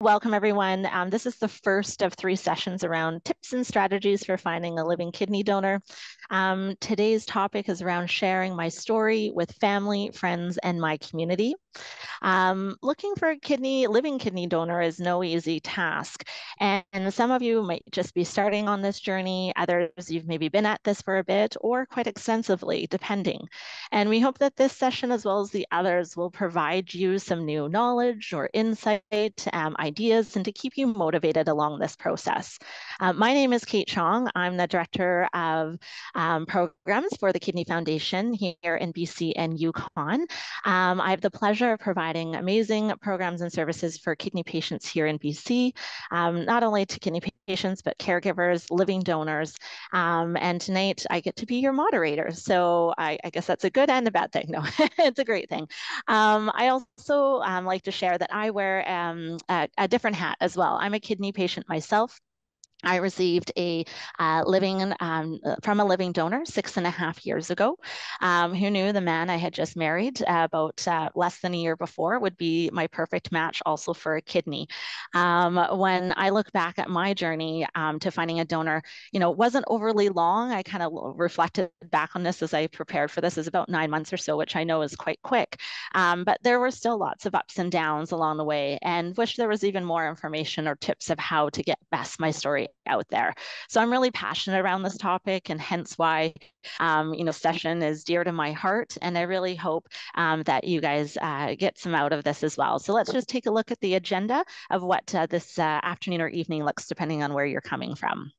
Welcome, everyone. This is the first of 3 sessions around tips and strategies for finding a living kidney donor. Today's topic is around sharing my story with family, friends, and my community. Looking for a living kidney donor is no easy task. And some of you might just be starting on this journey. Others, you've maybe been at this for a bit or quite extensively, depending. And we hope that this session, as well as the others, will provide you some new knowledge or insight, ideas, and to keep you motivated along this process. My name is Kate Chong. I'm the Director of Programs for the Kidney Foundation here in BC and Yukon. I have the pleasure of providing amazing programs and services for kidney patients here in BC, not only to kidney patients, but caregivers, living donors. And tonight I get to be your moderator. So I guess that's a good and a bad thing. No, it's a great thing. I also like to share that I wear a different hat as well. I'm a kidney patient myself. I received a from a living donor 6.5 years ago. Who knew the man I had just married about less than a year before would be my perfect match also for a kidney. When I look back at my journey to finding a donor, it wasn't overly long. I kind of reflected back on this as I prepared for this, is about 9 months or so, which I know is quite quick. But there were still lots of ups and downs along the way, and wish there was even more information or tips of how to get best my story out there. So I'm really passionate around this topic, and hence why, session is dear to my heart. And I really hope that you guys get some out of this as well. So let's just take a look at the agenda of what this afternoon or evening looks, depending on where you're coming from.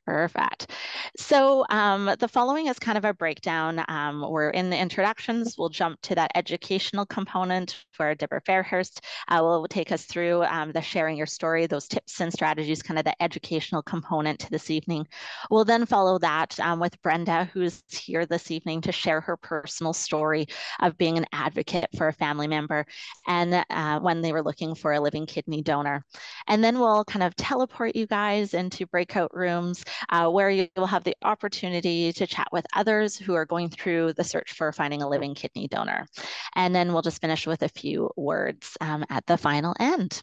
Perfect. So the following is kind of a breakdown. We're in the introductions. We'll jump to that educational component where Deborah Fairhurst will take us through the sharing your story, those tips and strategies, kind of the educational component to this evening. We'll then follow that with Brenda, who's here this evening to share her personal story of being an advocate for a family member and when they were looking for a living kidney donor. And then we'll kind of teleport you guys into breakout rooms where you will have the opportunity to chat with others who are going through the search for finding a living kidney donor. And then we'll just finish with a few words at the final end.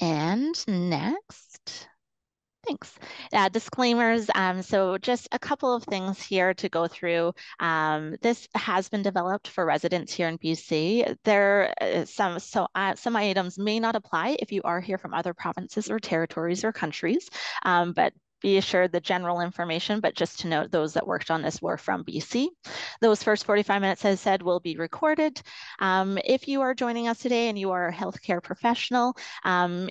And next, thanks. Disclaimers. So just a couple of things here to go through. This has been developed for residents here in BC. There some items may not apply if you are here from other provinces or territories or countries, but be assured the general information, but just to note, those that worked on this were from BC. Those first 45 minutes, as I said, will be recorded. If you are joining us today and you are a healthcare professional,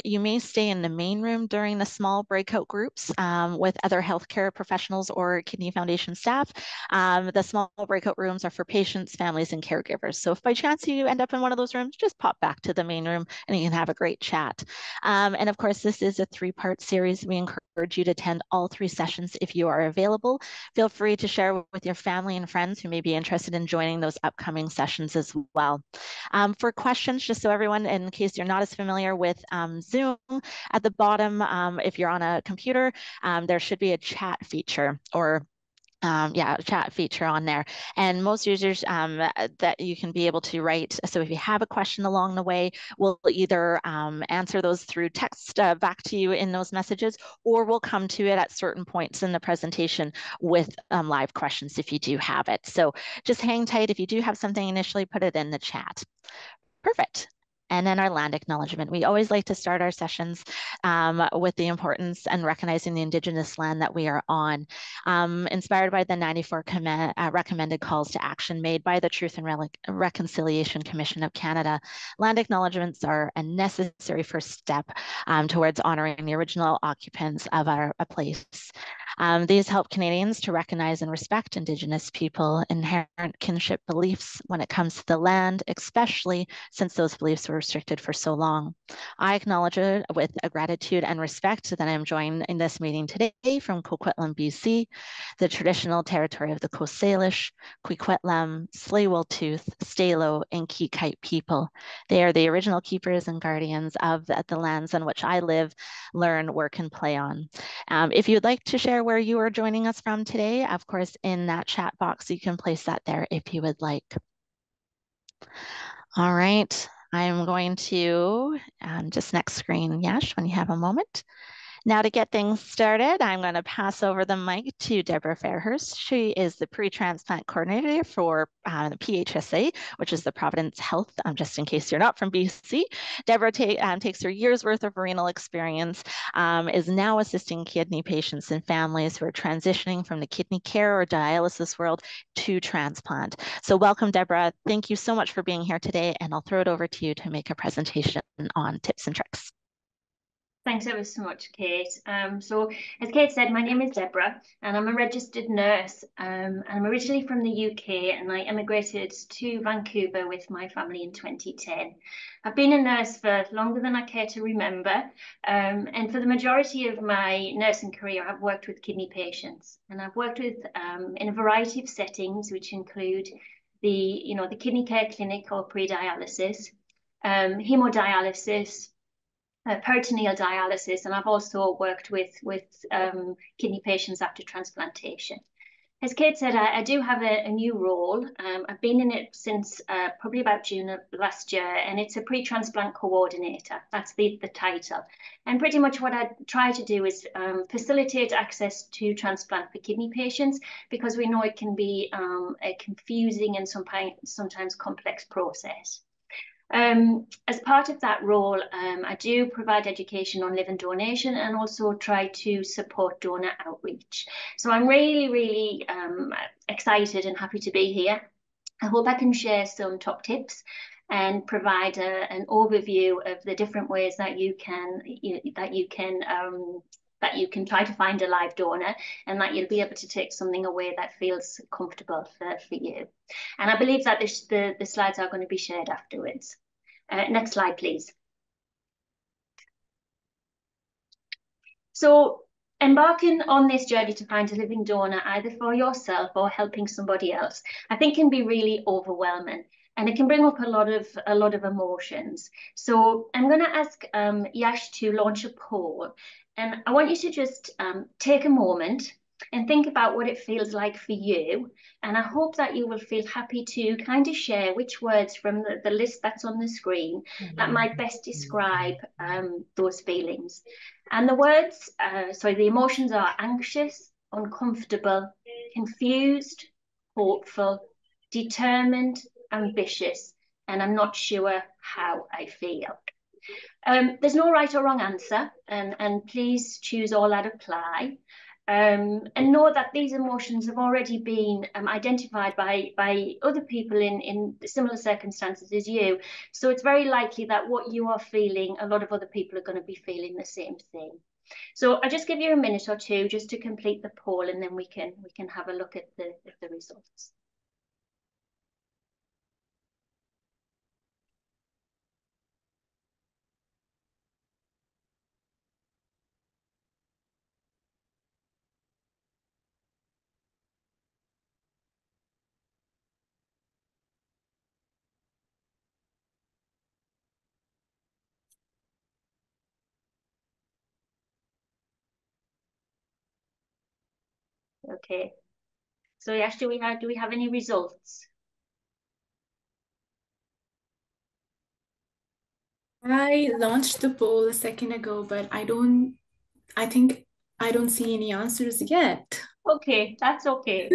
you may stay in the main room during the small breakout groups with other healthcare professionals or Kidney Foundation staff. The small breakout rooms are for patients, families, and caregivers. So if by chance you end up in one of those rooms, just pop back to the main room and you can have a great chat. And of course, this is a 3-part series. We encourage you to attend all 3 sessions if you are available. Feel free to share with your family and friends who may be interested in joining those upcoming sessions as well. For questions, just so everyone, in case you're not as familiar with Zoom, at the bottom, if you're on a computer, there should be a chat feature or a chat feature on there. And most users that you can be able to write. So if you have a question along the way, we'll either answer those through text back to you in those messages, or we'll come to it at certain points in the presentation with live questions if you do have it. So just hang tight. If you do have something initially, put it in the chat. Perfect. And then our land acknowledgement. We always like to start our sessions with the importance and recognizing the Indigenous land that we are on. Inspired by the 94 recommended calls to action made by the Truth and Reconciliation Commission of Canada, land acknowledgements are a necessary first step towards honoring the original occupants of our place. These help Canadians to recognize and respect Indigenous people inherent kinship beliefs when it comes to the land, especially since those beliefs were restricted for so long. I acknowledge it with a gratitude and respect that I am joined in this meeting today from Coquitlam, BC, the traditional territory of the Coast Salish, Coquitlam, Tsleil-Waututh, Stalo, and Kikite people. They are the original keepers and guardians of the lands on which I live, learn, work, and play on. If you'd like to share where you are joining us from today, of course, in that chat box, you can place that there if you would like. All right. I'm going to just next screen, Yash, when you have a moment. Now, to get things started, I'm going to pass over the mic to Deborah Fairhurst. She is the pre-transplant coordinator for the PHSA, which is the Providence Health, just in case you're not from BC. Deborah takes her year's worth of renal experience, is now assisting kidney patients and families who are transitioning from the kidney care or dialysis world to transplant. So welcome, Deborah. Thank you so much for being here today, and I'll throw it over to you to make a presentation on tips and tricks. Thanks ever so much, Kate. So as Kate said, my name is Deborah and I'm a registered nurse. I'm originally from the UK and I emigrated to Vancouver with my family in 2010. I've been a nurse for longer than I care to remember. And for the majority of my nursing career, I've worked with kidney patients and I've worked with in a variety of settings, which include the kidney care clinic or pre-dialysis, hemodialysis, peritoneal dialysis, and I've also worked with kidney patients after transplantation. As Kate said, I do have a new role. I've been in it since probably about June of last year, and it's a pre-transplant coordinator. That's the title. And pretty much what I try to do is facilitate access to transplant for kidney patients, because we know it can be a confusing and sometimes complex process. As part of that role, I do provide education on living donation and also try to support donor outreach. So I'm really, really excited and happy to be here. I hope I can share some top tips and provide an overview of the different ways that you can try to find a live donor, and that you'll be able to take something away that feels comfortable for you. And I believe that the slides are going to be shared afterwards. Next slide, please. So embarking on this journey to find a living donor, either for yourself or helping somebody else, I think can be really overwhelming. And it can bring up a lot of emotions. So I'm going to ask Yash to launch a poll. And I want you to just take a moment and think about what it feels like for you. And I hope that you will feel happy to kind of share which words from the list that's on the screen that might best describe those feelings. And the words, the emotions are anxious, uncomfortable, confused, hopeful, determined, ambitious, and I'm not sure how I feel. There's no right or wrong answer, and please choose all that apply. And know that these emotions have already been identified by other people in similar circumstances as you. So it's very likely that what you are feeling, a lot of other people are going to be feeling the same thing. So I'll just give you a minute or two just to complete the poll, and then we can have a look at the results. Okay. So Yash, do we have any results? I launched the poll a second ago, but I don't see any answers yet. Okay, that's okay.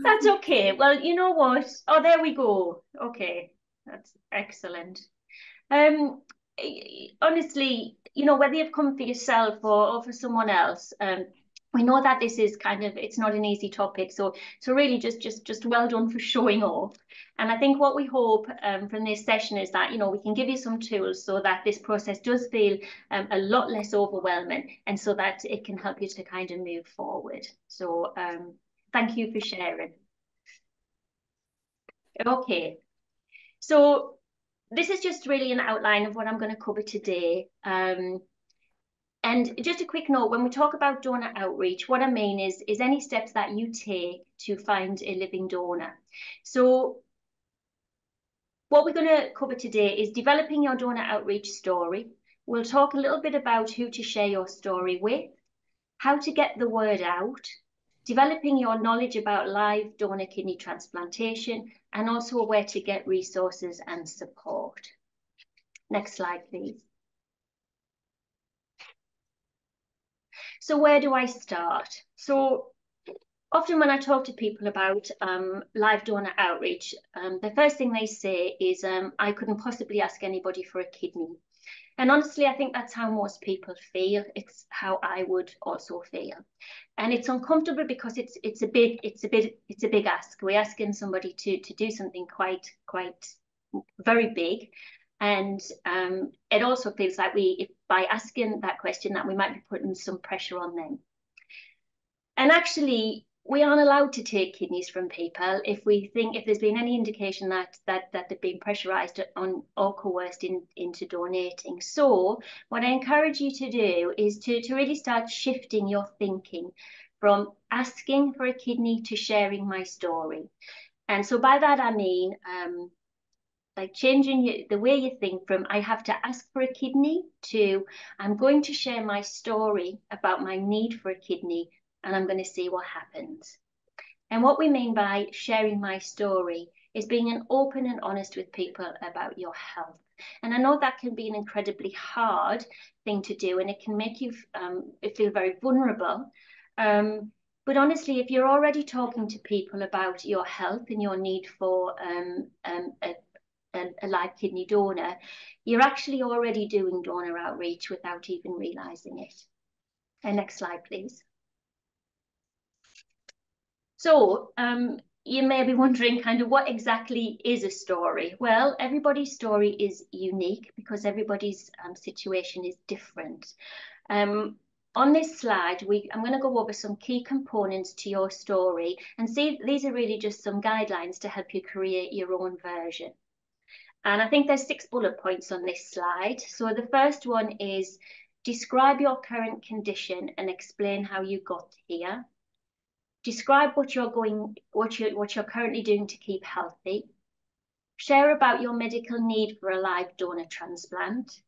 That's okay. Well, you know what? Oh, there we go. Okay, that's excellent. Honestly, whether you've come for yourself or for someone else, we know that this is it's not an easy topic. So really just well done for showing off. And I think what we hope from this session is that, we can give you some tools so that this process does feel a lot less overwhelming, and so that it can help you to kind of move forward. So thank you for sharing. Okay. So this is just really an outline of what I'm going to cover today. And just a quick note, when we talk about donor outreach, what I mean is any steps that you take to find a living donor. So what we're going to cover today is developing your donor outreach story. We'll talk a little bit about who to share your story with, how to get the word out, developing your knowledge about live donor kidney transplantation, and also where to get resources and support. Next slide, please. So where do I start? So often when I talk to people about live donor outreach, the first thing they say is, I couldn't possibly ask anybody for a kidney. And honestly, I think that's how most people feel. It's how I would also feel. And it's uncomfortable because it's a big ask. We're asking somebody to do something quite very big. And it also feels like by asking that question, that we might be putting some pressure on them. And actually, we aren't allowed to take kidneys from people if there's been any indication that they've been pressurised on or coerced into donating. So what I encourage you to do is to really start shifting your thinking from asking for a kidney to sharing my story. And so by that I mean like changing the way you think from I have to ask for a kidney to I'm going to share my story about my need for a kidney, and I'm going to see what happens. And what we mean by sharing my story is being open and honest with people about your health. And I know that can be an incredibly hard thing to do, and it can make you feel very vulnerable. But honestly, if you're already talking to people about your health and your need for a live kidney donor, you're actually already doing donor outreach without even realising it. And next slide, please. So you may be wondering kind of what exactly is a story? Well, everybody's story is unique because everybody's situation is different. On this slide, I'm going to go over some key components to your story and see these are really just some guidelines to help you create your own version. And I think there's 6 bullet points on this slide. So the first one is describe your current condition and explain how you got here. Describe what you're currently doing to keep healthy. Share about your medical need for a live donor transplant.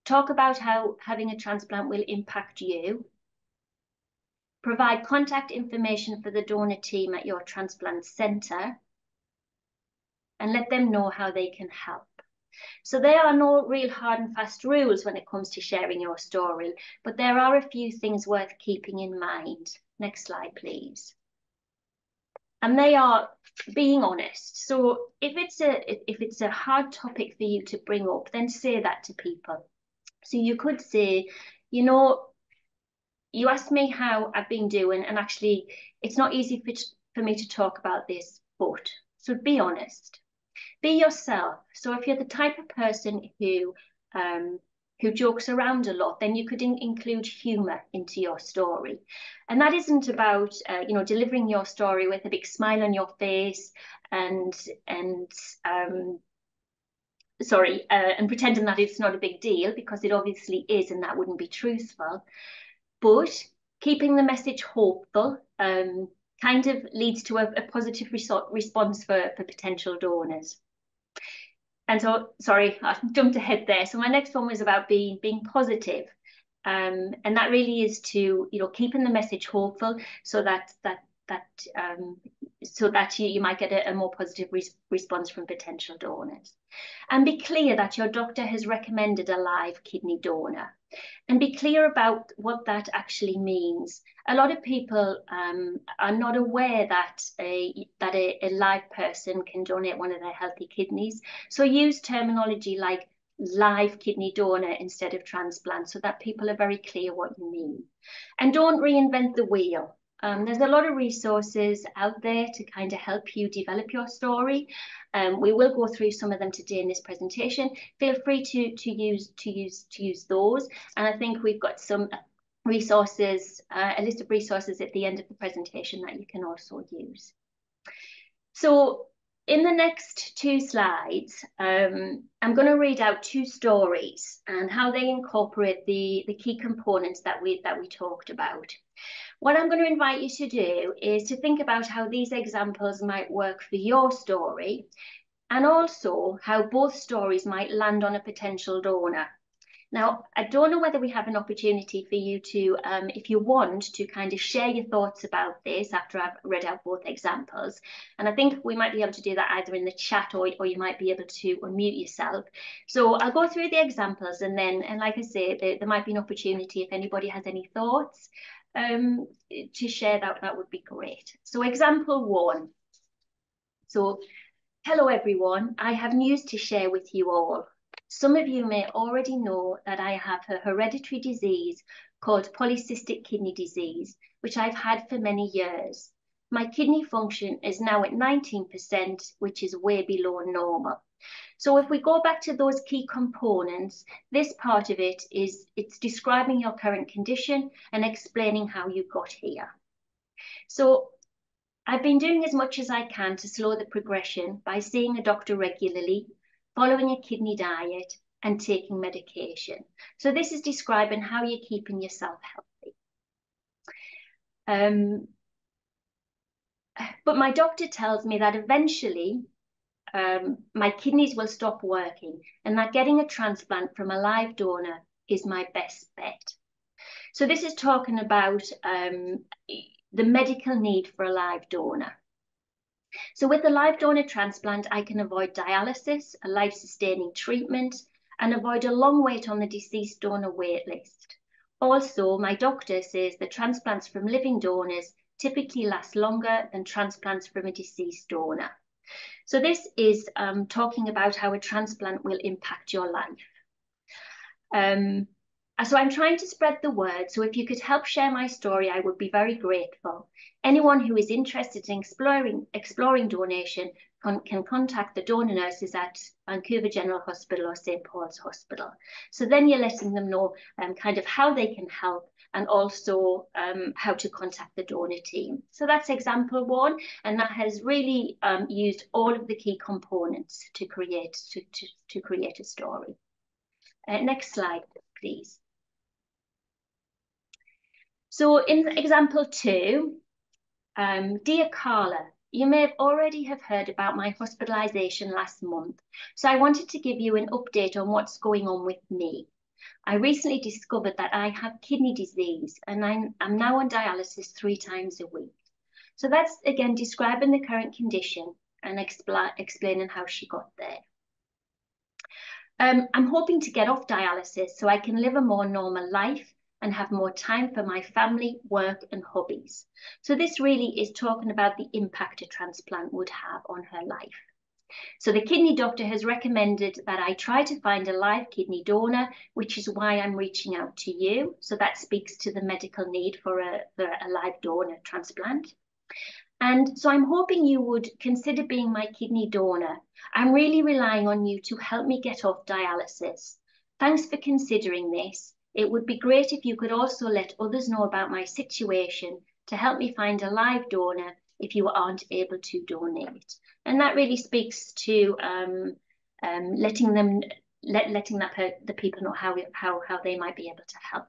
Talk about how having a transplant will impact you. Provide contact information for the donor team at your transplant centre. And let them know how they can help. So there are no real hard and fast rules when it comes to sharing your story, but there are a few things worth keeping in mind. Next slide, please. And they are being honest. So if it's a hard topic for you to bring up, then say that to people. So you could say, you know, you asked me how I've been doing, and actually it's not easy for me to talk about this, but so be honest. Be yourself. So if you're the type of person who jokes around a lot, then you could include humor into your story. And that isn't about delivering your story with a big smile on your face and pretending that it's not a big deal, because it obviously is, and that wouldn't be truthful. But keeping the message hopeful kind of leads to a positive response for potential donors. And so, sorry, I jumped ahead there. So my next one was about being positive. And that really is to, keeping the message hopeful so that you might get a more positive response from potential donors. And be clear that your doctor has recommended a live kidney donor. And be clear about what that actually means. A lot of people are not aware that a live person can donate one of their healthy kidneys. So use terminology like live kidney donor instead of transplant, so that people are very clear what you mean. And don't reinvent the wheel. There's a lot of resources out there to kind of help you develop your story. We will go through some of them today in this presentation. Feel free to use those. And I think we've got some resources, a list of resources at the end of the presentation that you can also use. So in the next 2 slides, I'm going to read out 2 stories and how they incorporate the key components that we talked about. What I'm going to invite you to do is to think about how these examples might work for your story, and also how both stories might land on a potential donor. Now, I don't know whether we have an opportunity for you to, if you want, to kind of share your thoughts about this after I've read out both examples. And I think we might be able to do that either in the chat or you might be able to unmute yourself. So I'll go through the examples and then, and like I say, there might be an opportunity if anybody has any thoughts to share that would be great. So example 1. So, hello everyone, I have news to share with you all. Some of you may already know that I have a hereditary disease called polycystic kidney disease, which I've had for many years. My kidney function is now at 19%, which is way below normal. So if we go back to those key components, this part of it is, it's describing your current condition and explaining how you got here. So I've been doing as much as I can to slow the progression by seeing a doctor regularly, following a kidney diet, and taking medication. So this is describing how you're keeping yourself healthy. But my doctor tells me that eventually my kidneys will stop working and that getting a transplant from a live donor is my best bet. So this is talking about the medical need for a live donor. So with the live donor transplant, I can avoid dialysis, a life-sustaining treatment, and avoid a long wait on the deceased donor wait list. Also, my doctor says that transplants from living donors typically last longer than transplants from a deceased donor. So this is talking about how a transplant will impact your life. So I'm trying to spread the word. So if you could help share my story, I would be very grateful. Anyone who is interested in exploring donation can contact the donor nurses at Vancouver General Hospital or St. Paul's Hospital. So then you're letting them know kind of how they can help and also how to contact the donor team. So that's example 1, and that has really used all of the key components to create a story. Next slide, please. So in example 2, dear Carla, you may already have heard about my hospitalization last month, so I wanted to give you an update on what's going on with me. I recently discovered that I have kidney disease and I'm now on dialysis 3 times a week. So that's, again, describing the current condition and explaining how she got there. I'm hoping to get off dialysis so I can live a more normal life and have more time for my family, work, and hobbies. So this really is talking about the impact a transplant would have on her life. So the kidney doctor has recommended that I try to find a live kidney donor, which is why I'm reaching out to you. So that speaks to the medical need for a live donor transplant. And so I'm hoping you would consider being my kidney donor. I'm really relying on you to help me get off dialysis. Thanks for considering this. It would be great if you could also let others know about my situation to help me find a live donor if you aren't able to donate. And that really speaks to letting the people know how they might be able to help.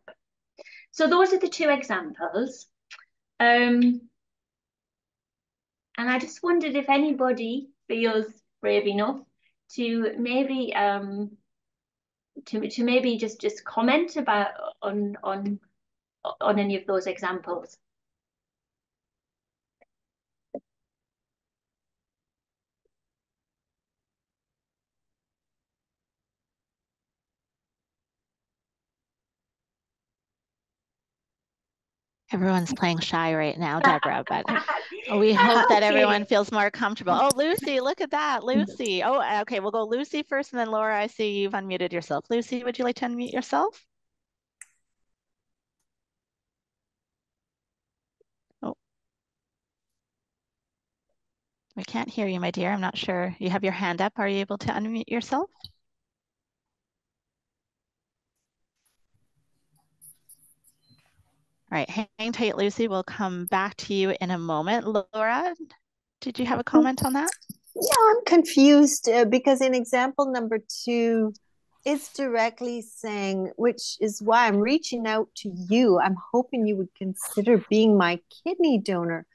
So those are the 2 examples. And I just wondered if anybody feels brave enough to maybe maybe just comment about on any of those examples. Everyone's playing shy right now, Deborah, but we hope that everyone feels more comfortable. Oh, Lucy, look at that, Lucy. Oh, okay, we'll go Lucy first, and then Laura, I see you've unmuted yourself. Lucy, would you like to unmute yourself? Oh, we can't hear you, my dear. I'm not sure. You have your hand up. Are you able to unmute yourself? All right, hang tight, Lucy. We'll come back to you in a moment. Laura, did you have a comment on that? Yeah, I'm confused because in example number 2, it's directly saying, which is why I'm reaching out to you. I'm hoping you would consider being my kidney donor.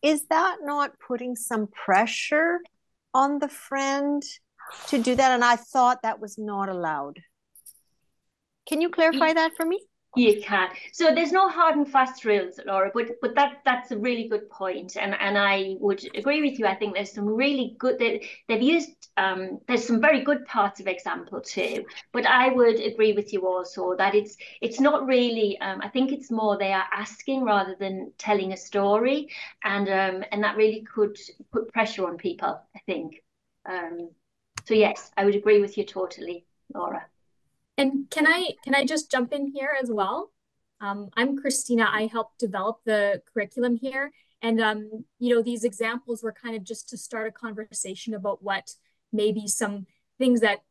Is that not putting some pressure on the friend to do that? And I thought that was not allowed. Can you clarify that for me? You can. So there's no hard and fast rules, Laura, but that's a really good point, and I would agree with you. I think there's some really good they've used. There's some very good parts of example too, but I would agree with you also that it's not really. I think it's more they are asking rather than telling a story, and that really could put pressure on people, I think. So yes, I would agree with you totally, Laura. And can I just jump in here as well? I'm Christina. I helped develop the curriculum here. And, you know, these examples were kind of just to start a conversation about what maybe some things that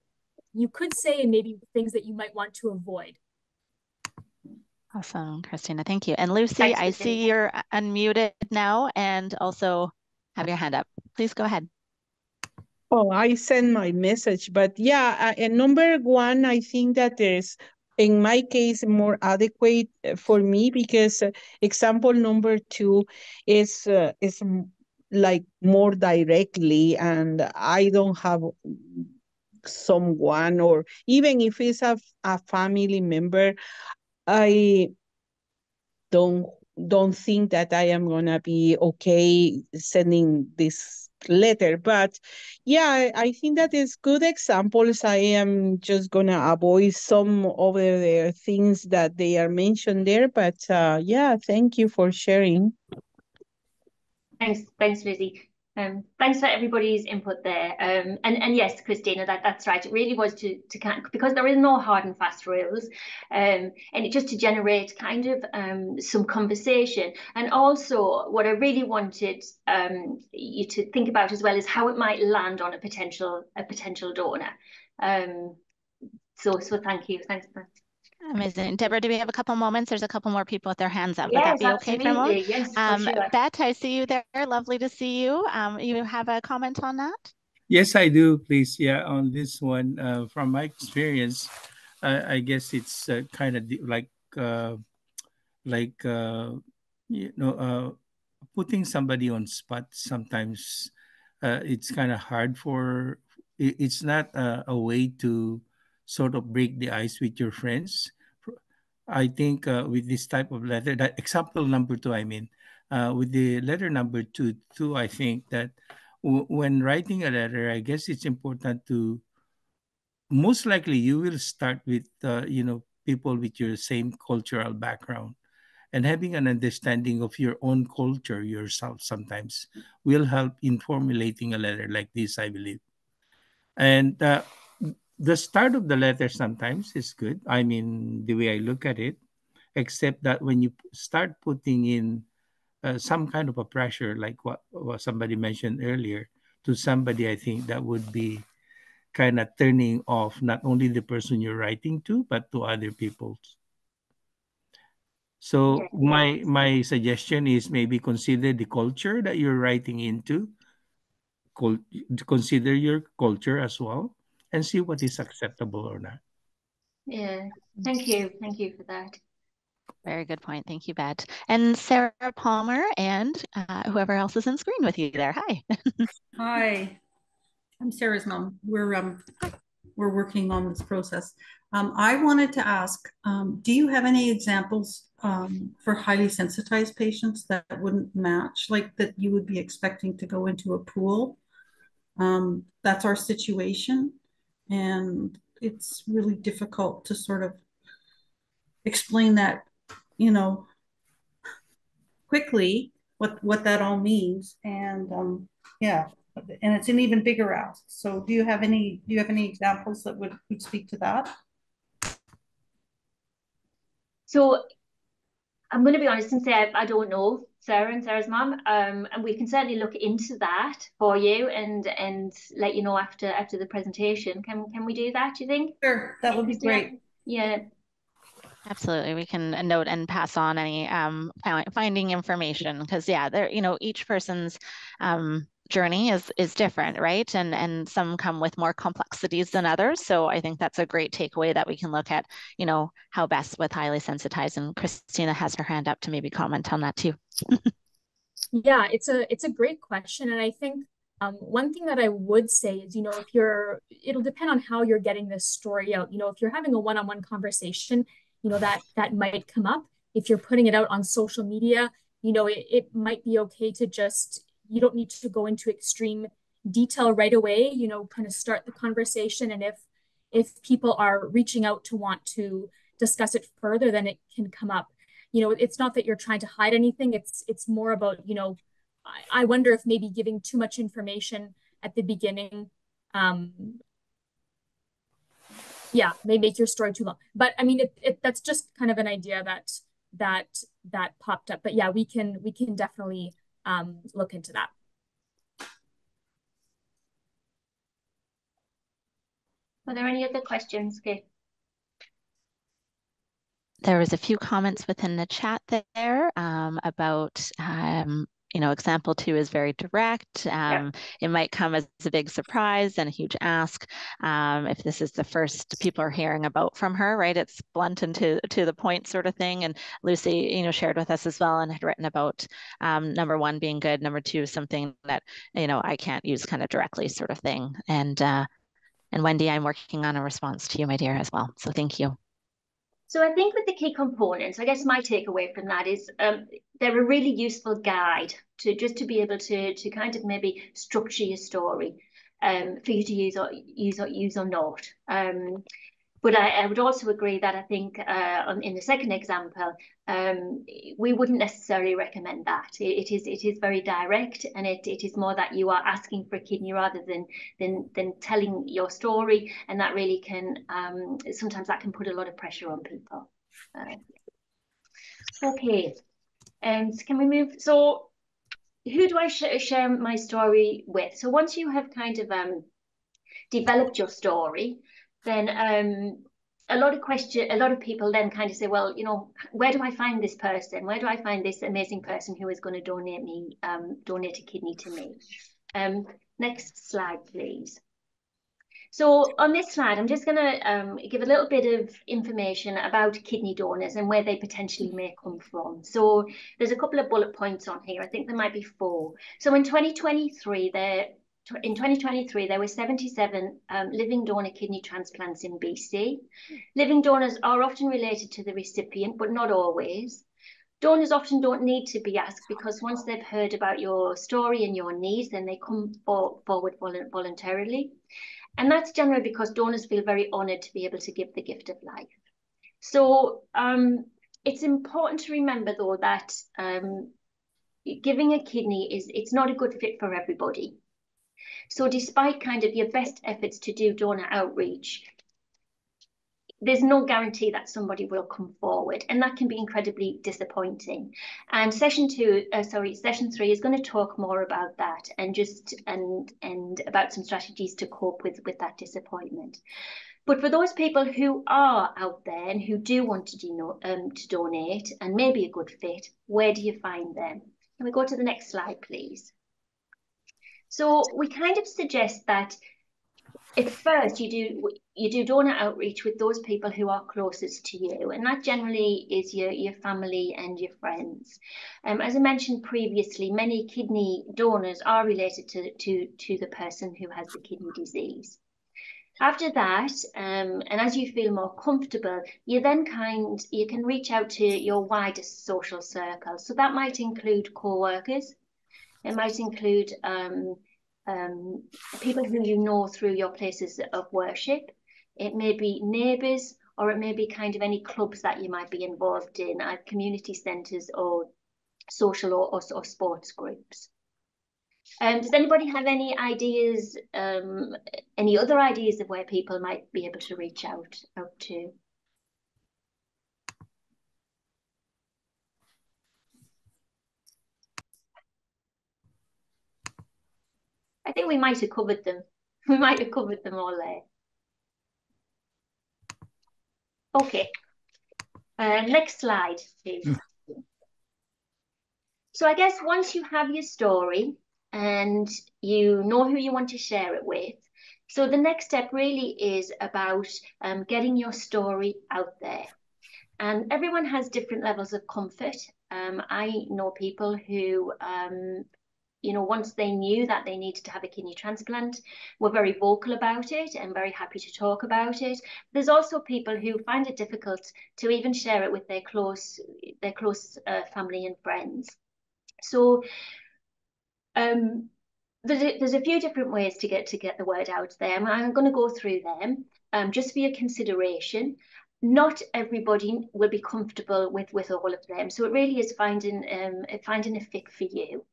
you could say and maybe things that you might want to avoid. Awesome, Christina. Thank you. And Lucy, Thanks, I see you're unmuted now and also have your hand up. Please go ahead. Oh, I sent my message, but yeah, and number one, I think that there's, in my case, more adequate for me because example number two is like more directly, and I don't have someone, or even if it's a family member, I don't think that I am gonna be okay sending this letter. But yeah, I think that is good examples. I am just gonna avoid some of the things that they are mentioned there. But yeah, thank you for sharing. Thanks, Lizzie. Thanks for everybody's input there. And yes, Christina, that's right. It really was to kind of, because there is no hard and fast rules, and it just to generate kind of some conversation. And also, what I really wanted you to think about as well is how it might land on a potential donor. So thank you. Thanks. Amazing. Deborah, do we have a couple moments? There's a couple more people with their hands up. Yes, Would that be okay for a moment? Yes, for sure. Bet, I see you there. Lovely to see you. You have a comment on that? Yes, I do, please. Yeah, on this one, from my experience, I guess it's kind of like you know, putting somebody on spot. Sometimes it's kind of hard for. It's not a way to sort of break the ice with your friends. I think with this type of letter, that example number two, I mean, with the letter number two, I think that when writing a letter, I guess it's important to, most likely you will start with, you know, people with your same cultural background, and having an understanding of your own culture yourself sometimes will help in formulating a letter like this, I believe. And the start of the letter sometimes is good. I mean, the way I look at it, except that when you start putting in some kind of a pressure, like what somebody mentioned earlier, to somebody, I think that would be kind of turning off not only the person you're writing to, but to other people. So my suggestion is maybe consider the culture that you're writing into, consider your culture as well, and see what is acceptable or not. Yeah, thank you for that. Very good point. Thank you, Bet. And Sarah Palmer and whoever else is on screen with you there. Hi. Hi, I'm Sarah's mom. We're working on this process. I wanted to ask, do you have any examples for highly sensitized patients that wouldn't match, like that you would be expecting to go into a pool? That's our situation, and it's really difficult to sort of explain that, you know, quickly what that all means. And yeah, and it's an even bigger ask. So do you have any examples that would speak to that? So I'm going to be honest and say I don't know, Sarah and Sarah's mom, and we can certainly look into that for you and let you know after the presentation. Can we do that, do you think? Sure, that would be great. Yeah. Absolutely, we can note and pass on any finding information, because yeah, there, you know, each person's journey is different, right? And some come with more complexities than others. So I think that's a great takeaway that we can look at, you know, how best with highly sensitized. And Christina has her hand up to maybe comment on that too. Yeah, it's a great question, and I think One thing that I would say is, it'll depend on how you're getting this story out. If you're having a one-on-one conversation, that might come up. If you're putting it out on social media, it might be okay to you don't need to go into extreme detail right away, kind of start the conversation. And if people are reaching out to want to discuss it further, then it can come up. It's not that you're trying to hide anything. It's more about, I wonder if maybe giving too much information at the beginning, may make your story too long. But I mean, that's just kind of an idea that popped up. But yeah, we can definitely look into that. Are there any other questions, Kate? There was a few comments within the chat there about, example 2 is very direct. It might come as a big surprise and a huge ask. If this is the first people are hearing about from her, right? It's blunt and to the point sort of thing. And Lucy, shared with us as well and had written about number 1 being good, number 2 something that, I can't use kind of directly sort of thing. And Wendy, I'm working on a response to you, my dear, as well. So thank you. So I think with the key components, I guess my takeaway from that is they're a really useful guide to be able to kind of maybe structure your story for you to use or not. But I would also agree that I think in the second example, we wouldn't necessarily recommend that. It is very direct, and it is more that you are asking for a kidney rather than telling your story, and that really can sometimes that can put a lot of pressure on people. Okay, and can we move? So, who do I share my story with? So once you have kind of developed your story, then a lot of people then kind of say, well, where do I find this person? Where do I find this amazing person who is going to donate a kidney to me? Next slide, please. So on this slide, I'm just going to give a little bit of information about kidney donors and where they potentially may come from. So there's a couple of bullet points on here. I think there might be 4. So in 2023, there were 77 living donor kidney transplants in BC. Living donors are often related to the recipient, but not always. Donors often don't need to be asked because once they've heard about your story and your needs, then they come forward voluntarily. And that's generally because donors feel very honoured to be able to give the gift of life. So it's important to remember, though, that giving a kidney it's not a good fit for everybody. So despite kind of your best efforts to do donor outreach, there's no guarantee that somebody will come forward, and that can be incredibly disappointing. And session 3 is going to talk more about that and about some strategies to cope with that disappointment. But for those people who are out there and who do want to donate and maybe a good fit, where do you find them? Can we go to the next slide, please? So we kind of suggest that at first you do donor outreach with those people who are closest to you, and that generally is your family and your friends. As I mentioned previously, many kidney donors are related to the person who has the kidney disease. After that, and as you feel more comfortable, you can reach out to your widest social circle. So that might include co-workers. It might include people who you know through your places of worship. It may be neighbours, or it may be kind of any clubs that you might be involved in at community centres or social or sports groups. Does anybody have any ideas, any other ideas of where people might be able to reach out to? I think we might have covered them. We might have covered them all there. Okay. Next slide, please. So I guess once you have your story and you know who you want to share it with, so the next step really is about getting your story out there. And everyone has different levels of comfort. I know people who you know, once they knew that they needed to have a kidney transplant, were very vocal about it and very happy to talk about it. There's also people who find it difficult to even share it with their close family and friends. So there's a few different ways to get the word out there. I'm going to go through them just for your consideration. Not everybody will be comfortable with all of them, so it really is finding a fit for you.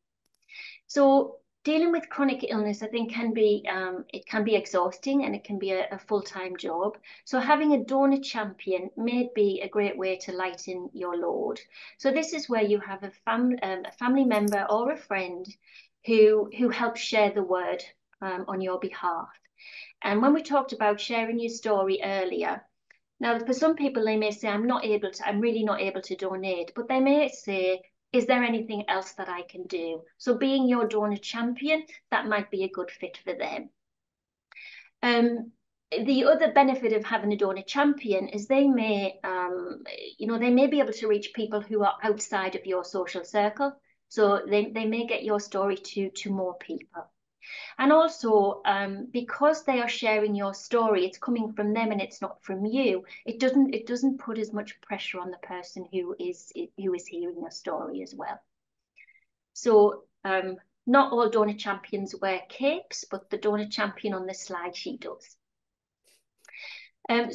So dealing with chronic illness, I think, can be exhausting, and it can be a full-time job. So having a donor champion may be a great way to lighten your load. So this is where you have a family member or a friend who helps share the word on your behalf. And when we talked about sharing your story earlier, now for some people they may say, I'm really not able to donate, but they may say, is there anything else that I can do? So being your donor champion, that might be a good fit for them. The other benefit of having a donor champion is they may, they may be able to reach people who are outside of your social circle. So they may get your story to more people. And also, because they are sharing your story, it's coming from them and it's not from you. It doesn't put as much pressure on the person who is hearing your story as well. So not all donor champions wear capes, but the donor champion on the slide, she does.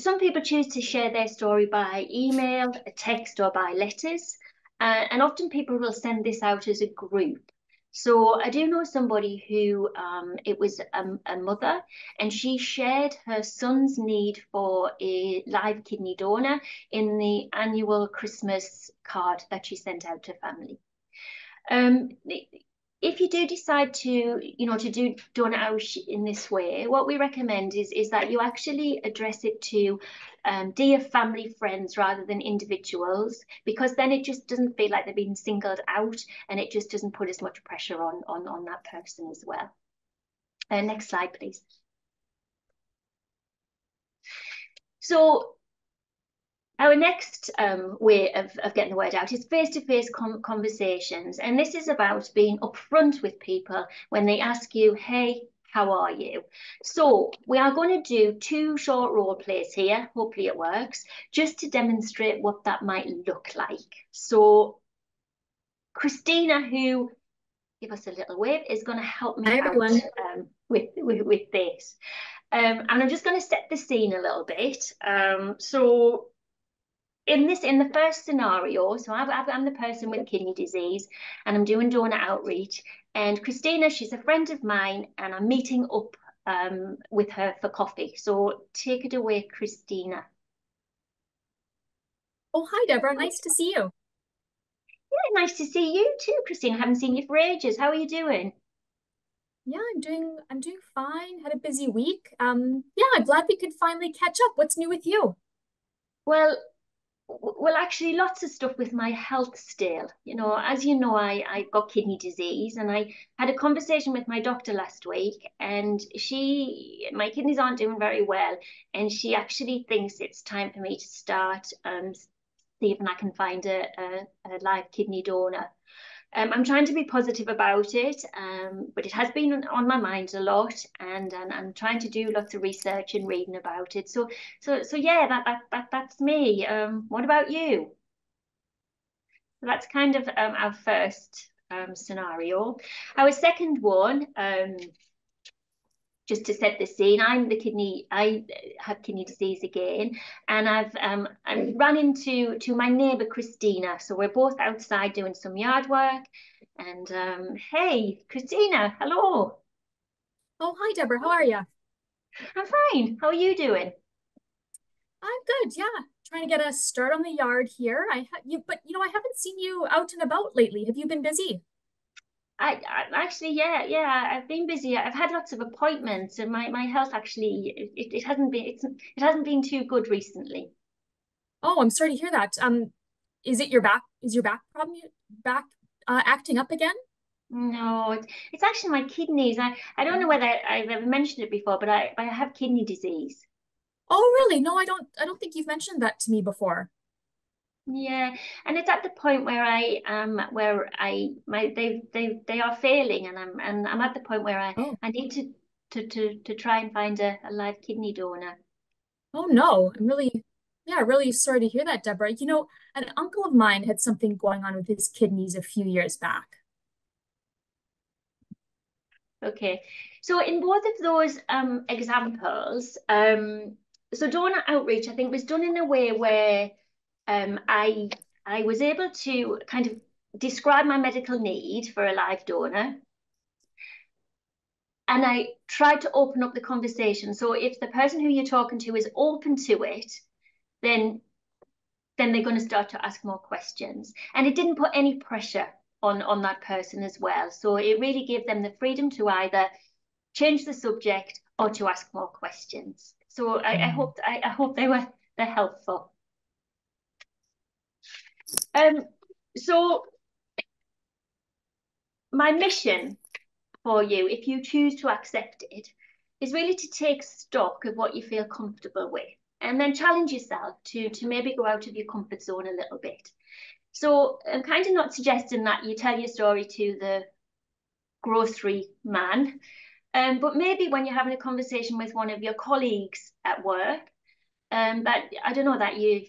Some people choose to share their story by email, a text, or by letters. And often people will send this out as a group. So I do know somebody who, it was a mother, and she shared her son's need for a live kidney donor in the annual Christmas card that she sent out to family. If you do decide to do donor outreach in this way, what we recommend is that you actually address it to dear family friends rather than individuals, because then it just doesn't feel like they're being singled out, and it just doesn't put as much pressure on that person as well. Next slide, please. So our next way of getting the word out is face-to-face conversations. And this is about being upfront with people when they ask you, hey, how are you? So we are going to do 2 short role plays here. Hopefully it works, just to demonstrate what that might look like. So Christina, who give us a little wave, is going to help me out with this. And I'm just going to set the scene a little bit. So in the first scenario, so I'm the person with kidney disease, and I'm doing donor outreach. And Christina, she's a friend of mine, and I'm meeting up with her for coffee. So take it away, Christina. Oh, hi, Deborah. Nice to see you. Yeah, nice to see you too, Christina. I haven't seen you for ages. How are you doing? Yeah, I'm doing fine. Had a busy week. Yeah, I'm glad we could finally catch up. What's new with you? Well, actually, lots of stuff with my health still. You know, as you know, I got kidney disease, and I had a conversation with my doctor last week, and my kidneys aren't doing very well, and she actually thinks it's time for me to start see if I can find a live kidney donor. I'm trying to be positive about it, but it has been on my mind a lot, and I'm trying to do lots of research and reading about it. So yeah, that's me. What about you? So that's kind of our first scenario. Our second one, just to set the scene, I have kidney disease again, and I've run into my neighbour Christina. So we're both outside doing some yard work, and hey, Christina, hello. Oh, hi, Deborah. How are you? I'm fine. How are you doing? I'm good. Yeah, trying to get a start on the yard here. But I haven't seen you out and about lately. Have you been busy? I actually, yeah, I've been busy. I've had lots of appointments, and my health actually, it hasn't been too good recently. Oh, I'm sorry to hear that. Is it your back? Is your back problem acting up again? No, it's actually my kidneys. I don't know whether I've ever mentioned it before, but I have kidney disease. Oh, really? No, I don't think you've mentioned that to me before. Yeah, and it's at the point where they are failing, and I'm at the point where I need to try and find a live kidney donor. Oh no, really sorry to hear that, Deborah. You know, an uncle of mine had something going on with his kidneys a few years back. Okay, so in both of those examples, so donor outreach, I think, was done in a way where I was able to kind of describe my medical need for a live donor. And I tried to open up the conversation. So if the person who you're talking to is open to it, then they're going to start to ask more questions. And it didn't put any pressure on that person as well. So it really gave them the freedom to either change the subject or to ask more questions. So I hope they're helpful. So my mission for you, if you choose to accept it, is really to take stock of what you feel comfortable with and then challenge yourself to maybe go out of your comfort zone a little bit. So I'm kind of not suggesting that you tell your story to the grocery man, but maybe when you're having a conversation with one of your colleagues at work, but I don't know, that you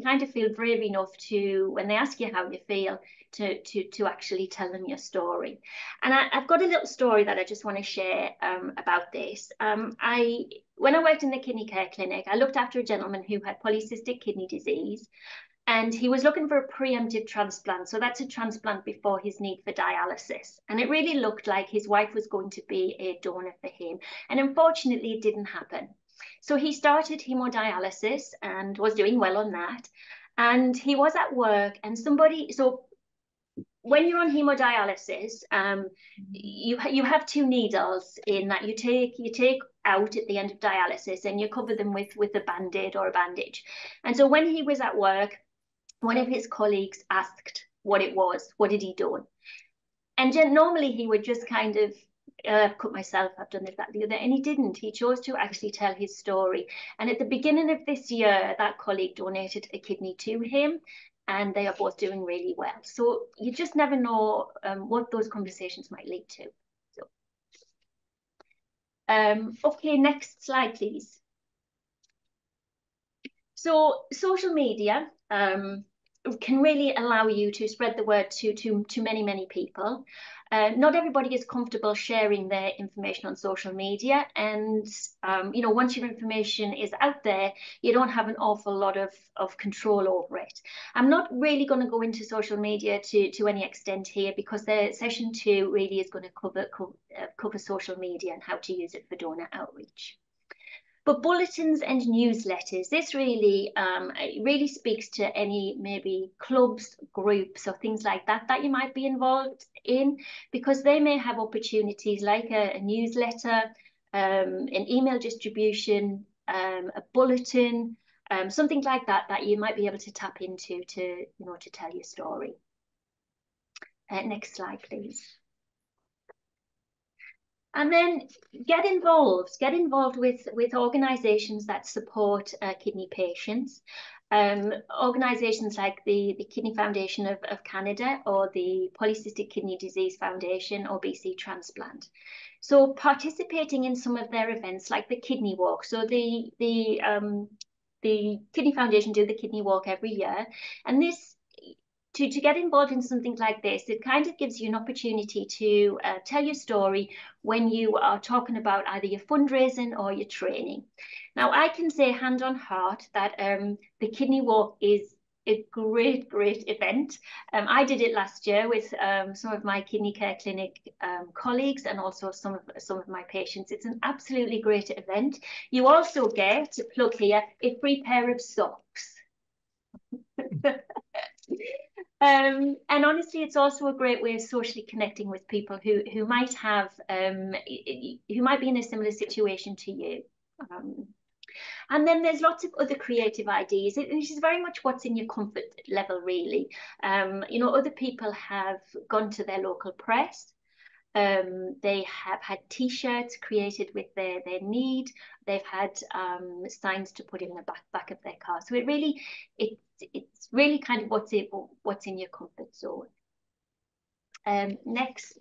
kind of feel brave enough to, when they ask you how you feel, to actually tell them your story. And I've got a little story that I just want to share about this. When I worked in the kidney care clinic, I looked after a gentleman who had polycystic kidney disease, and he was looking for a preemptive transplant. So that's a transplant before his need for dialysis. And it really looked like his wife was going to be a donor for him. And unfortunately, it didn't happen. So he started hemodialysis and was doing well on that. And he was at work, and so when you're on hemodialysis, you have two needles in that you take out at the end of dialysis, and you cover them with a Band-Aid or a bandage. And so when he was at work, one of his colleagues asked what it was, what had he done? And normally he would just kind of, cut myself, I've done this, that, the other, and he didn't. He chose to actually tell his story. And at the beginning of this year, that colleague donated a kidney to him, and they are both doing really well. So you just never know what those conversations might lead to. So, okay, next slide, please. So social media can really allow you to spread the word to many, many people. Not everybody is comfortable sharing their information on social media, and once your information is out there, you don't have an awful lot of control over it. I'm not really going to go into social media to any extent here, because the session 2 really is going to cover social media and how to use it for donor outreach. But bulletins and newsletters, this really speaks to any maybe clubs, groups, or things like that you might be involved in, because they may have opportunities like a newsletter, an email distribution, a bulletin, something like that you might be able to tap into to tell your story. Next slide, please. And then get involved with organisations that support kidney patients. Organisations like the Kidney Foundation of Canada, or the Polycystic Kidney Disease Foundation, or BC Transplant. So participating in some of their events like the Kidney Walk. So the Kidney Foundation do the Kidney Walk every year, and this, to get involved in something like this, it kind of gives you an opportunity to tell your story when you are talking about either your fundraising or your training. Now, I can say hand on heart that the Kidney Walk is a great event. I did it last year with some of my kidney care clinic colleagues, and also some of my patients. It's an absolutely great event. You also get, to plug here, a free pair of socks. And honestly, it's also a great way of socially connecting with people who might have who might be in a similar situation to you. And then there's lots of other creative ideas. This is very much what's in your comfort level, really. Other people have gone to their local press. They have had T-shirts created with their need. They've had signs to put in the back of their car. So it's really kind of what's in your comfort zone. Next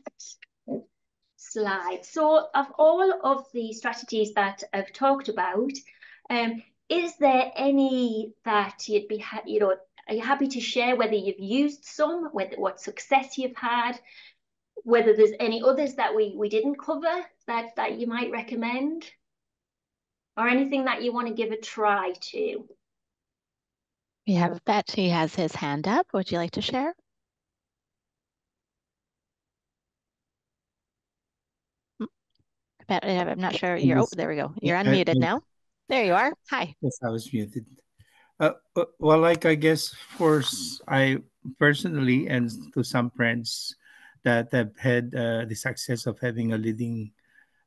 slide. So of all of the strategies that I've talked about, is there any that you'd be, are you happy to share whether you've used some, what success you've had, whether there's any others that we didn't cover that you might recommend, or anything that you want to give a try to? We have Betsy has his hand up. Would you like to share? I'm not sure. Oh, there we go. You're unmuted now. There you are. Hi. Yes, I was muted. Well, like I guess I personally and to some friends that have had the success of having a living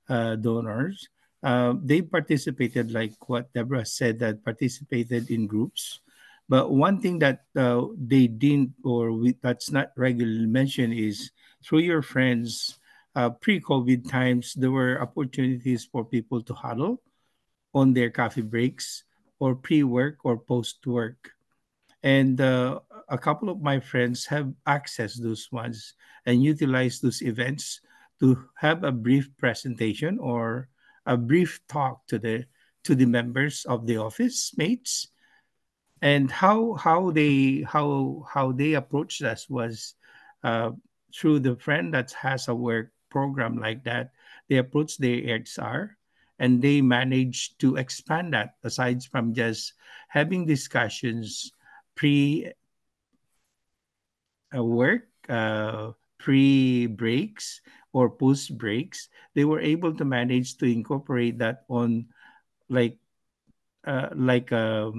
donors, they participated, like what Deborah said, that participated in groups. But one thing that they didn't, that's not regularly mentioned, is through your friends. Pre-COVID times, there were opportunities for people to huddle on their coffee breaks or pre-work or post-work. And a couple of my friends have accessed those ones and utilized those events to have a brief presentation or a brief talk to the members of the office mates. And how they approached us was through the friend that has a work program like that. They approached their HR and they managed to expand that aside from just having discussions pre work, pre breaks or post breaks. They were able to manage to incorporate that on like a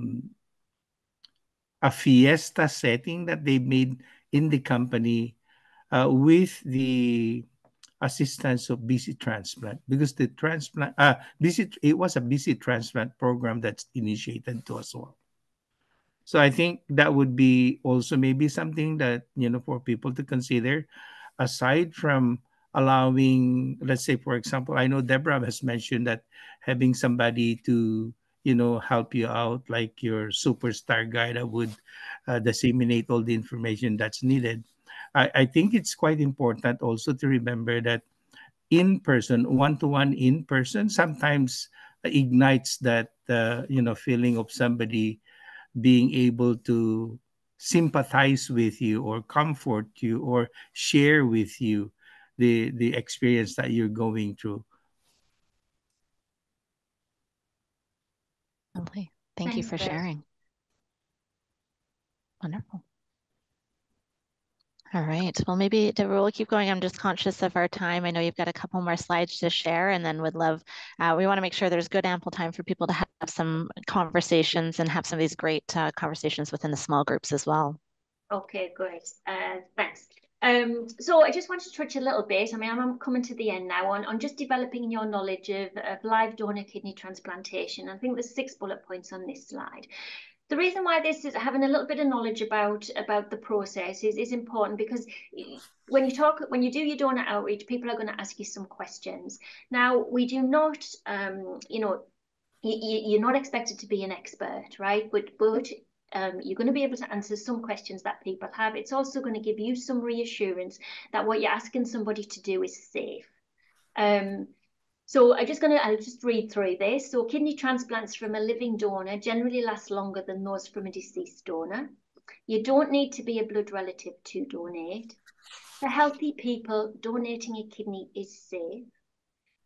fiesta setting that they made in the company with the assistance of BC Transplant, because the transplant it was a BC Transplant program that's initiated to as well. So I think that would be also maybe something that, for people to consider, aside from allowing, let's say, for example, I know Deborah has mentioned that having somebody to, help you out, like your superstar guide that would disseminate all the information that's needed. I think it's quite important also to remember that in person, one-to-one in person, sometimes ignites that, feeling of somebody being able to sympathize with you or comfort you or share with you the experience that you're going through. Lovely. Thank you for sharing. Wonderful. All right. Well, maybe Deborah, we'll keep going. I'm just conscious of our time. I know you've got a couple more slides to share, and then would love, we want to make sure there's good ample time for people to have some conversations and have some of these great conversations within the small groups as well. Okay, great. Thanks. So I just wanted to touch a little bit. I mean, I'm coming to the end now on just developing your knowledge of live donor kidney transplantation. I think there's 6 bullet points on this slide. The reason why this is having a little bit of knowledge about the process is important, because when you do your donor outreach, people are going to ask you some questions. Now, we do not, you're not expected to be an expert, right? But you're going to be able to answer some questions that people have. It's also going to give you some reassurance that what you're asking somebody to do is safe. So I'll just read through this. So kidney transplants from a living donor generally last longer than those from a deceased donor. You don't need to be a blood relative to donate. For healthy people, donating a kidney is safe.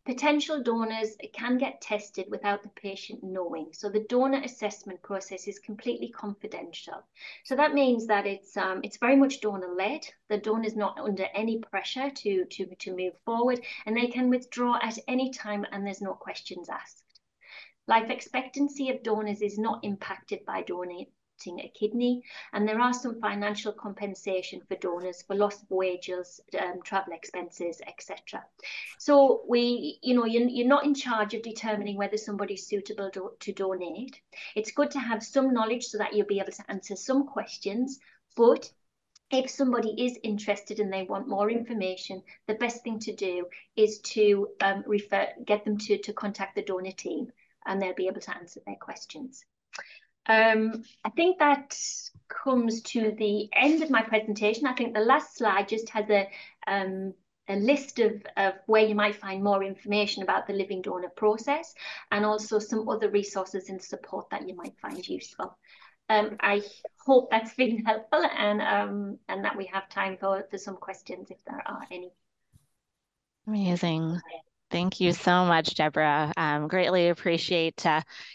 Potential donors can get tested without the patient knowing. So the donor assessment process is completely confidential. So that means that it's very much donor-led. The donor is not under any pressure to move forward, and they can withdraw at any time, and there's no questions asked. Life expectancy of donors is not impacted by donating a kidney, and there are some financial compensation for donors for loss of wages, travel expenses, etc. So you're not in charge of determining whether somebody's suitable to donate. It's good to have some knowledge so that you'll be able to answer some questions, but if somebody is interested and they want more information, the best thing to do is to get them to contact the donor team, and they'll be able to answer their questions. I think that comes to the end of my presentation. I think the last slide just has a list of where you might find more information about the living donor process, and also some other resources and support that you might find useful. I hope that's been helpful, and that we have time for some questions if there are any. Amazing. Thank you so much, Deborah. Greatly appreciate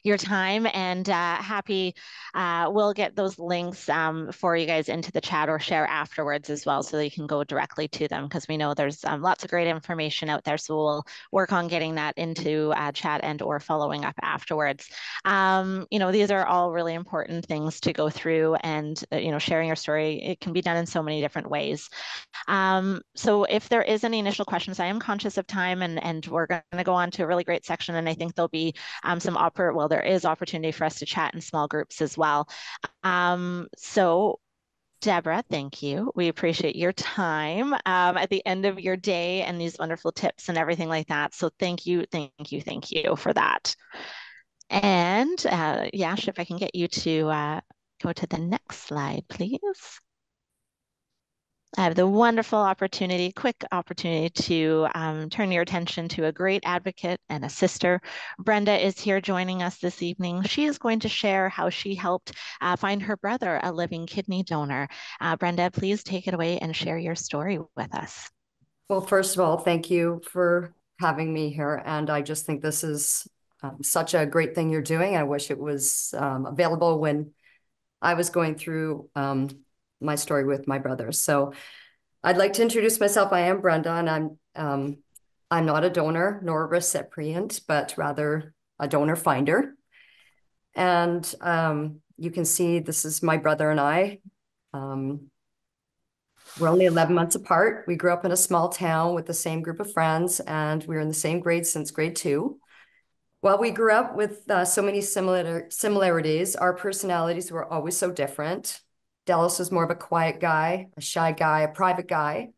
your time, and happy we'll get those links for you guys into the chat or share afterwards as well, so that you can go directly to them, because we know there's lots of great information out there. So we'll work on getting that into chat and or following up afterwards. You know, these are all really important things to go through, and you know, sharing your story, it can be done in so many different ways. So if there is any initial questions, I am conscious of time, and we're going to go on to a really great section, and I think there'll be there is opportunity for us to chat in small groups as well. So Deborah, thank you. We appreciate your time at the end of your day and these wonderful tips and everything like that. So thank you for that. And Yash, if I can get you to go to the next slide, please. I have the wonderful opportunity, quick opportunity to turn your attention to a great advocate and a sister. Brenda is here joining us this evening. She is going to share how she helped find her brother a living kidney donor. Brenda, please take it away and share your story with us. Well, first of all, thank you for having me here. And I just think this is such a great thing you're doing. I wish it was available when I was going through my story with my brother. So I'd like to introduce myself. I am Brenda, and I'm not a donor nor a recipient, but rather a donor finder. And you can see this is my brother and I. We're only 11 months apart. We grew up in a small town with the same group of friends, and we were in the same grade since grade 2. While we grew up with so many similarities, our personalities were always so different. Dallas was more of a quiet guy, a shy guy, a private guy,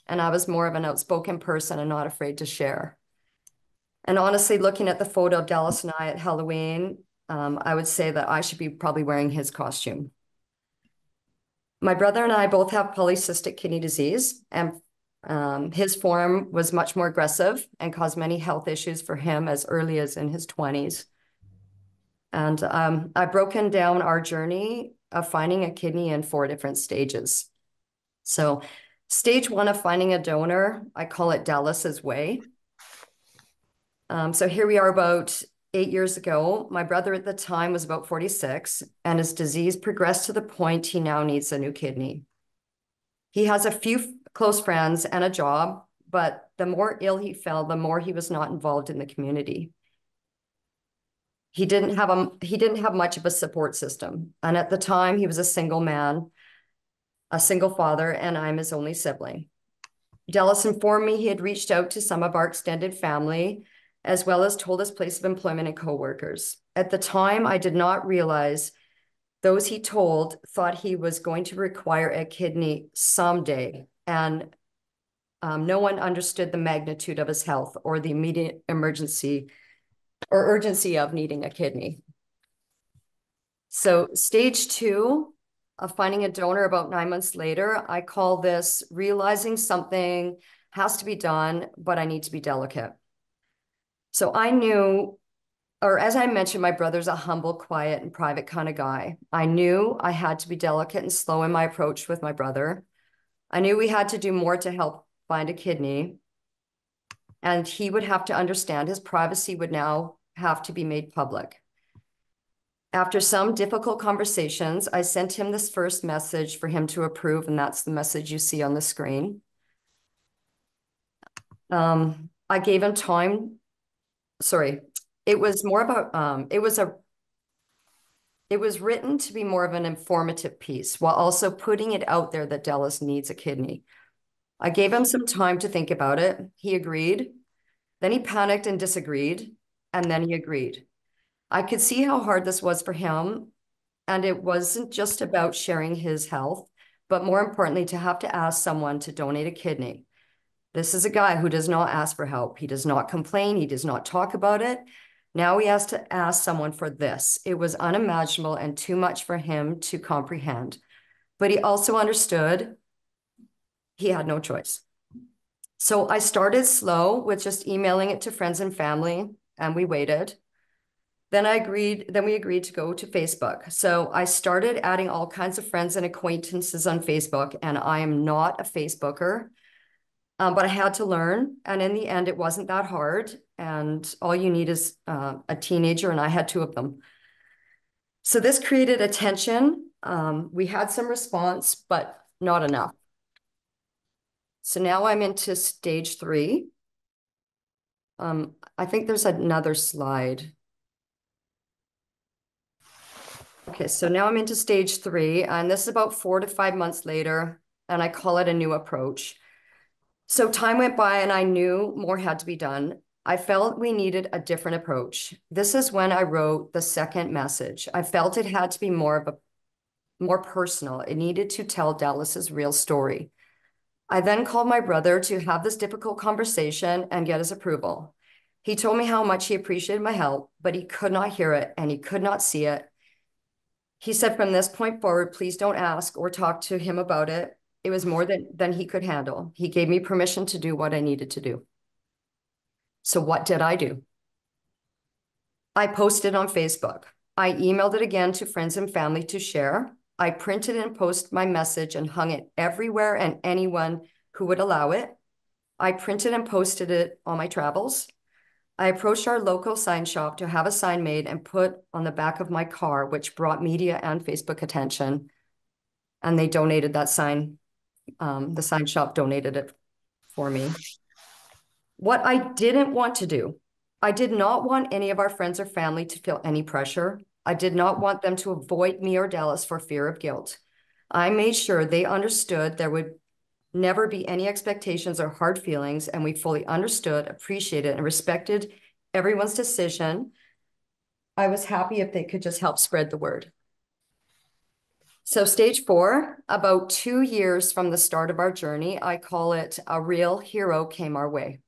and I was more of an outspoken person and not afraid to share. And honestly, looking at the photo of Dallas and I at Halloween, I would say that I should be probably wearing his costume. My brother and I both have polycystic kidney disease, and his form was much more aggressive and caused many health issues for him as early as in his 20s. And I've broken down our journey of finding a kidney in 4 different stages. So stage 1 of finding a donor, I call it Dallas's way. So here we are about 8 years ago. My brother at the time was about 46, and his disease progressed to the point he now needs a new kidney. He has a few close friends and a job, but the more ill he fell, the more he was not involved in the community. He didn't have much of a support system. And at the time, he was a single man, a single father, and I'm his only sibling. Dallas informed me he had reached out to some of our extended family, as well as told his place of employment and coworkers. At the time, I did not realize those he told thought he was going to require a kidney someday, and no one understood the magnitude of his health or the immediate emergency or urgency of needing a kidney. So stage 2 of finding a donor about 9 months later, I call this realizing something has to be done, but I need to be delicate. So I knew, or as I mentioned, my brother's a humble, quiet, and private kind of guy. I knew I had to be delicate and slow in my approach with my brother. I knew we had to do more to help find a kidney, and he would have to understand his privacy would now have to be made public. After some difficult conversations, I sent him this first message for him to approve, and that's the message you see on the screen. I gave him time. Sorry, it was more about, it was written to be more of an informative piece while also putting it out there that Dallas needs a kidney. I gave him some time to think about it. He agreed. Then he panicked and disagreed, and then he agreed. I could see how hard this was for him, and it wasn't just about sharing his health, but more importantly, to have to ask someone to donate a kidney. This is a guy who does not ask for help. He does not complain. He does not talk about it. Now he has to ask someone for this. It was unimaginable and too much for him to comprehend. But he also understood he had no choice. So I started slow with just emailing it to friends and family, and we waited. Then we agreed to go to Facebook. So I started adding all kinds of friends and acquaintances on Facebook, and I am not a Facebooker, but I had to learn. And in the end, it wasn't that hard. And all you need is a teenager, and I had 2 of them. So this created a tension. We had some response, but not enough. So now I'm into stage 3. I think there's another slide. Okay, so now I'm into stage 3, and this is about 4 to 5 months later, and I call it a new approach. So time went by and I knew more had to be done. I felt we needed a different approach. This is when I wrote the second message. I felt it had to be more personal. It needed to tell Dallas's real story. I then called my brother to have this difficult conversation and get his approval. He told me how much he appreciated my help, but he could not hear it and he could not see it. He said, from this point forward, please don't ask or talk to him about it. It was more than he could handle. He gave me permission to do what I needed to do. So what did I do? I posted on Facebook. I emailed it again to friends and family to share. I printed and posted my message and hung it everywhere and anyone who would allow it. I printed and posted it on my travels. I approached our local sign shop to have a sign made and put on the back of my car, which brought media and Facebook attention. And they donated that sign. The sign shop donated it for me. What I didn't want to do, I did not want any of our friends or family to feel any pressure. I did not want them to avoid me or Dallas for fear of guilt. I made sure they understood there would never be any expectations or hard feelings, and we fully understood, appreciated, and respected everyone's decision. I was happy if they could just help spread the word. So stage 4, about 2 years from the start of our journey, I call it a real hero came our way.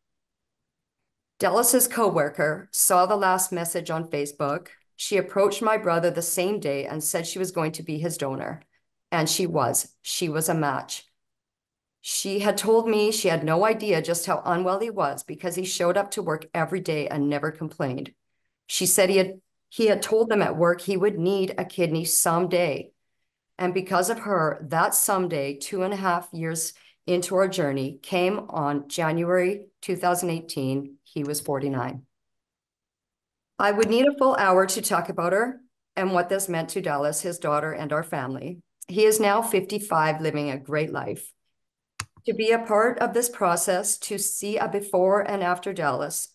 Dallas's coworker saw the last message on Facebook. She approached my brother the same day and said she was going to be his donor. And she was. She was a match. She had told me she had no idea just how unwell he was because he showed up to work every day and never complained. She said he had told them at work he would need a kidney someday. And because of her, that someday, 2.5 years into our journey, came on January 2018. He was 49. I would need a full hour to talk about her and what this meant to Dallas, his daughter, and our family. He is now 55, living a great life. To be a part of this process, to see a before and after Dallas,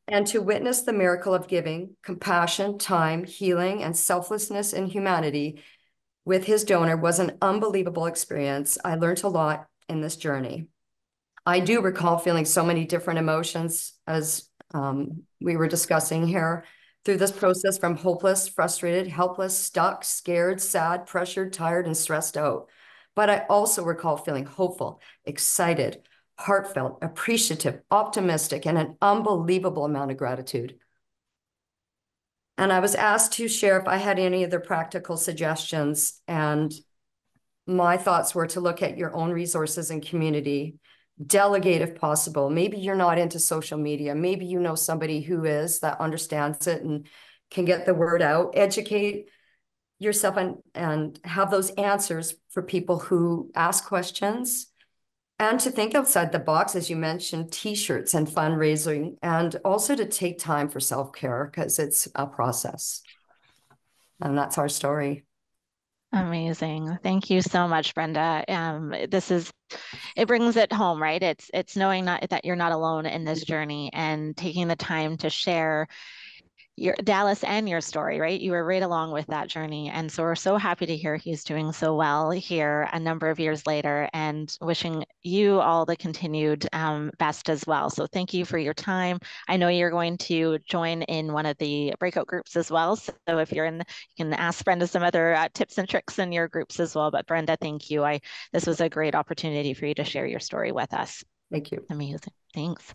and to witness the miracle of giving, compassion, time, healing, and selflessness in humanity with his donor was an unbelievable experience. I learned a lot in this journey. I do recall feeling so many different emotions as we were discussing here through this process, from hopeless, frustrated, helpless, stuck, scared, sad, pressured, tired, and stressed out. But I also recall feeling hopeful, excited, heartfelt, appreciative, optimistic, and an unbelievable amount of gratitude. And I was asked to share if I had any other practical suggestions, and my thoughts were to look at your own resources and community, delegate if possible. Maybe you're not into social media. Maybe you know somebody who is, that understands it and can get the word out. Educate yourself and have those answers for people who ask questions. And to think outside the box, as you mentioned, t-shirts and fundraising, and also to take time for self-care because it's a process. And that's our story. Amazing. Thank you so much, Brenda. It brings it home, right? It's knowing that you're not alone in this journey and taking the time to share your Dallas and your story, right? You were right along with that journey. And so we're so happy to hear he's doing so well here a number of years later, and wishing you all the continued best as well. So thank you for your time. I know you're going to join in one of the breakout groups as well. So if you're in, you can ask Brenda some other tips and tricks in your groups as well. But Brenda, thank you. This was a great opportunity for you to share your story with us. Thank you. Amazing. Thanks.